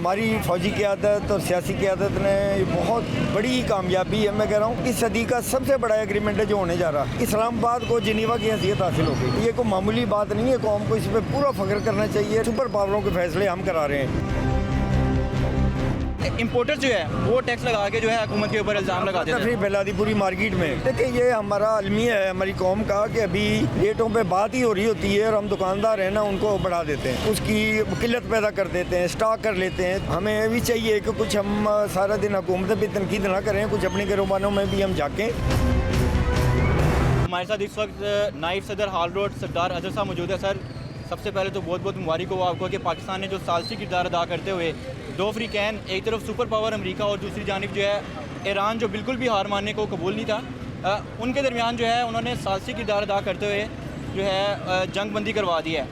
ہماری فوجی قیادت اور سیاسی قیادت نے بہت بڑی کامیابی ہے. میں کہہ رہا ہوں اس صدی کا سب سے بڑا ایگریمنٹ ہے جو ہونے جا رہا ہے. اسلام آباد کو جنیوا کی حیثیت حاصل ہو گئی. یہ کوئی معمولی بات نہیں ہے. قوم کو اس پہ پورا فخر کرنا چاہیے. سپر پاوروں کے فیصلے ہم کرا رہے ہیں. امپورٹر جو ہے وہ ٹیکس لگا کے جو ہے حکومت کے اوپر الزام لگاتے ہیں. پھیلا دی پوری مارکیٹ میں. دیکھیں یہ ہمارا المیہ ہے ہماری قوم کا کہ ابھی ریٹوں پہ بات ہی ہو رہی ہوتی ہے اور ہم دکاندار ہیں نا ان کو بڑھا دیتے ہیں, اس کی قلت پیدا کر دیتے ہیں, اسٹاک کر لیتے ہیں. ہمیں بھی چاہیے کہ کچھ ہم سارا دن حکومت پہ تنقید نہ کریں, کچھ اپنے گروبانوں میں بھی ہم جھانکیں. ہمارے ساتھ اس وقت نائب صدر ہال روڈ سردار اظہر صاحب موجود ہے. سر سب سے پہلے تو بہت بہت مبارک ہو آپ کو کہ پاکستان نے جو ثالثی کردار ادا کرتے ہوئے دو فریقین, ایک طرف سپر پاور امریکہ اور دوسری جانب جو ہے ایران جو بالکل بھی ہار ماننے کو قبول نہیں تھا, ان کے درمیان جو ہے انہوں نے ثالثی کردار ادا کرتے ہوئے جو ہے جنگ بندی کروا دی ہے.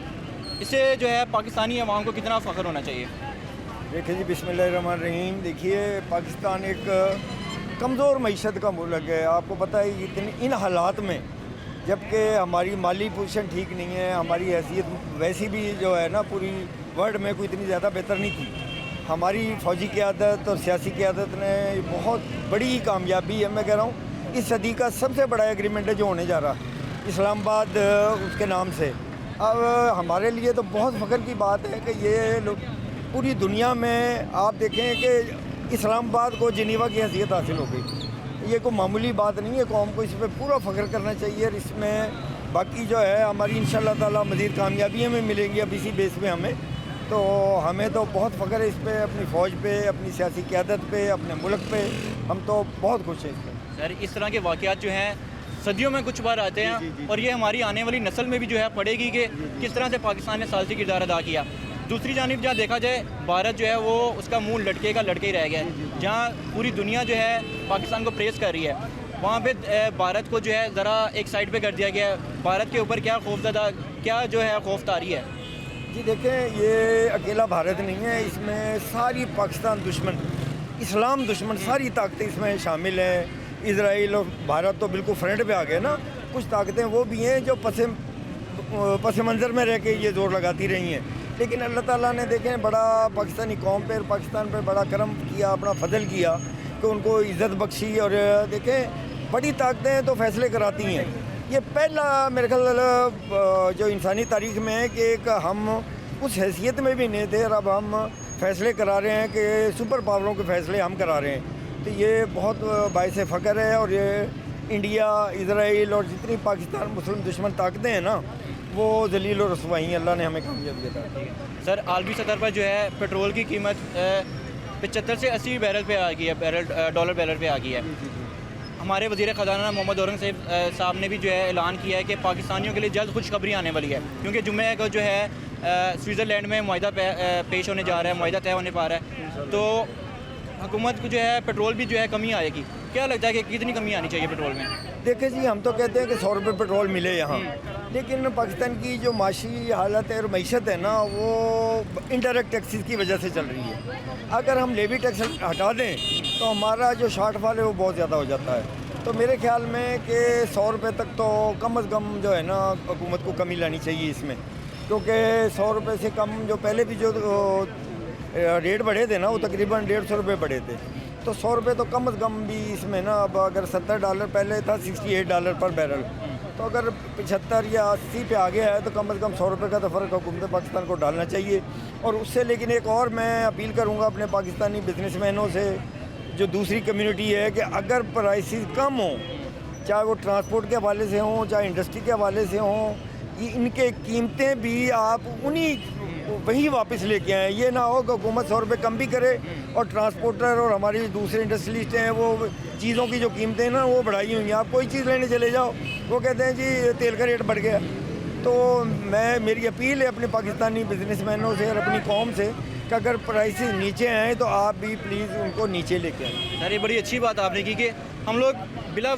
اس سے جو ہے پاکستانی عوام کو کتنا فخر ہونا چاہیے؟ دیکھیں جی بسم اللہ الرحمن الرحیم. دیکھیے پاکستان ایک کمزور معیشت کا ملک ہے. آپ کو پتہ ہے ان حالات میں جبکہ ہماری مالی پوزیشن ٹھیک نہیں ہے, ہماری حیثیت ویسی بھی جو ہے نا پوری ورلڈ میں کوئی اتنی زیادہ بہتر نہیں تھی. ہماری فوجی قیادت اور سیاسی قیادت نے بہت بڑی کامیابی ہے. میں کہہ رہا ہوں اس صدی کا سب سے بڑا ایگریمنٹ ہے جو ہونے جا رہا ہے اسلام آباد اس کے نام سے. اب ہمارے لیے تو بہت فخر کی بات ہے کہ یہ لوگ پوری دنیا میں آپ دیکھیں کہ اسلام آباد کو جنیوا کی حیثیت حاصل ہو گئی. یہ کوئی معمولی بات نہیں ہے. قوم کو اس پہ پورا فخر کرنا چاہیے. اور اس میں باقی جو ہے ہماری انشاءاللہ تعالی مزید کامیابیاں میں ملیں گی اب اسی بیس پہ ہمیں. تو ہمیں تو بہت فخر ہے اس پہ, اپنی فوج پہ, اپنی سیاسی قیادت پہ, اپنے ملک پہ. ہم تو بہت خوش ہیں اس پہ. سر اس طرح کے واقعات جو ہیں صدیوں میں کچھ بار آتے ہیں اور یہ ہماری آنے والی نسل میں بھی جو ہے پڑے گی کہ کس طرح سے پاکستان نے ثالثی کردار ادا کیا. دوسری جانب جہاں دیکھا جائے بھارت جو ہے وہ اس کا منہ لٹکے کا لٹکے ہی رہ گیا ہے. جہاں پوری دنیا جو ہے پاکستان کو پریس کر رہی ہے وہاں پہ بھارت کو جو ہے ذرا ایک سائڈ پہ کر دیا گیا ہے. بھارت کے اوپر کیا خوف زدہ کیا جو ہے خوف طاری ہے؟ جی دیکھیں یہ اکیلا بھارت نہیں ہے, اس میں ساری پاکستان دشمن, اسلام دشمن, ساری طاقتیں اس میں شامل ہیں. اسرائیل اور بھارت تو بالکل فرنٹ پہ آ گئے نا. کچھ طاقتیں وہ بھی ہیں جو پس منظر میں رہ کے یہ زور لگاتی رہی ہیں. لیکن اللہ تعالیٰ نے دیکھیں بڑا پاکستانی قوم پہ اور پاکستان پہ بڑا کرم کیا, اپنا فضل کیا کہ ان کو عزت بخشی. اور دیکھیں بڑی طاقتیں تو فیصلے کراتی ہیں. یہ پہلا میرے خیال جو انسانی تاریخ میں ہے کہ ایک ہم اس حیثیت میں بھی نہیں تھے اور اب ہم فیصلے کرا رہے ہیں کہ سپر پاوروں کے فیصلے ہم کرا رہے ہیں. تو یہ بہت باعث فخر ہے. اور یہ انڈیا, اسرائیل اور جتنی پاکستان مسلم دشمن طاقتیں ہیں نا وہ ذلیل و رسوائی ہیں. اللہ نے ہمیں کامیابی عطا کی. سر عالمی سطح پر جو ہے پیٹرول کی قیمت 75 سے 80 بیرل پہ آ گئی ہے, ڈالر بیرل پہ آ گئی ہے. ہمارے وزیر خزانہ محمد اورنگ صاحب نے بھی جو ہے اعلان کیا ہے کہ پاکستانیوں کے لیے جلد خوشخبری آنے والی ہے کیونکہ جمعہ کو جو ہے سوئٹزرلینڈ میں معاہدہ پیش ہونے جا رہا ہے, معاہدہ طے ہونے پا رہا ہے. تو حکومت کو جو ہے پیٹرول بھی جو ہے کمی آئے گی. کیا لگتا ہے کہ کتنی کمی آنی چاہیے پیٹرول میں؟ دیکھیں جی ہم تو کہتے ہیں کہ 100 روپے پیٹرول ملے یہاں, لیکن پاکستان کی جو معاشی حالت ہے اور معیشت ہے نا وہ انڈائریکٹ ٹیکسز کی وجہ سے چل رہی ہے. اگر ہم لیوی ٹیکس ہٹا دیں تو ہمارا جو شارٹ فال ہے وہ بہت زیادہ ہو جاتا ہے. تو میرے خیال میں کہ 100 روپے تک تو کم از کم جو ہے نا حکومت کو کمی لانی چاہیے اس میں, کیونکہ 100 روپے سے کم جو پہلے بھی جو ریٹ بڑھے تھے نا وہ تقریباً 150 روپے بڑھے تھے. تو 100 روپے تو کم از کم بھی اس میں نا, اب اگر $70 پہلے تھا $68 پر بیرل, تو اگر 75 یا 80 پہ آ گیا ہے تو کم از کم 100 روپے کا تو فرق حکومت پاکستان کو ڈالنا چاہیے. اور اس سے لیکن ایک اور میں اپیل کروں گا اپنے پاکستانی بزنس مینوں سے, جو دوسری کمیونٹی ہے, کہ اگر پرائسز کم ہوں, چاہے وہ ٹرانسپورٹ کے حوالے سے ہوں چاہے انڈسٹری کے حوالے سے ہوں, ان کے قیمتیں بھی آپ وہی واپس لے کے آئیں. یہ نہ ہو کہ حکومت 100 روپے کم بھی کرے اور ٹرانسپورٹر اور ہماری دوسرے انڈسٹریلسٹ ہیں وہ چیزوں کی جو قیمتیں ہیں نا وہ بڑھائی ہوئی ہیں. آپ کوئی چیز لینے چلے جاؤ وہ کہتے ہیں جی تیل کا ریٹ بڑھ گیا. تو میری اپیل ہے اپنے پاکستانی بزنس مینوں سے اور اپنی قوم سے کہ اگر پرائسز نیچے آئیں تو آپ بھی پلیز ان کو نیچے لے کے آئیں. سر یہ بڑی اچھی بات آپ نے کی کہ ہم لوگ بلا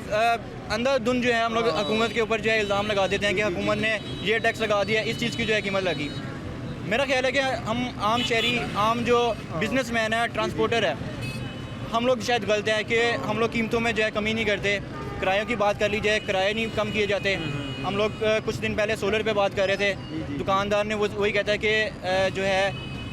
اندر دن جو ہے ہم لوگ حکومت کے اوپر جو ہے الزام لگا دیتے ہیں کہ حکومت نے یہ ٹیکس لگا دیا, اس چیز کی جو ہے قیمت لگی. میرا خیال ہے کہ ہم عام شہری, عام جو بزنس مین ہے, ٹرانسپورٹر ہے, ہم لوگ شاید غلط ہیں کہ ہم لوگ قیمتوں میں جو ہے کمی نہیں کرتے. کرایوں کی بات کر لی جائے, کرائے نہیں کم کیے جاتے. ہم لوگ کچھ دن پہلے سولر پہ بات کر رہے تھے, دکاندار نے وہی کہتا ہے کہ جو ہے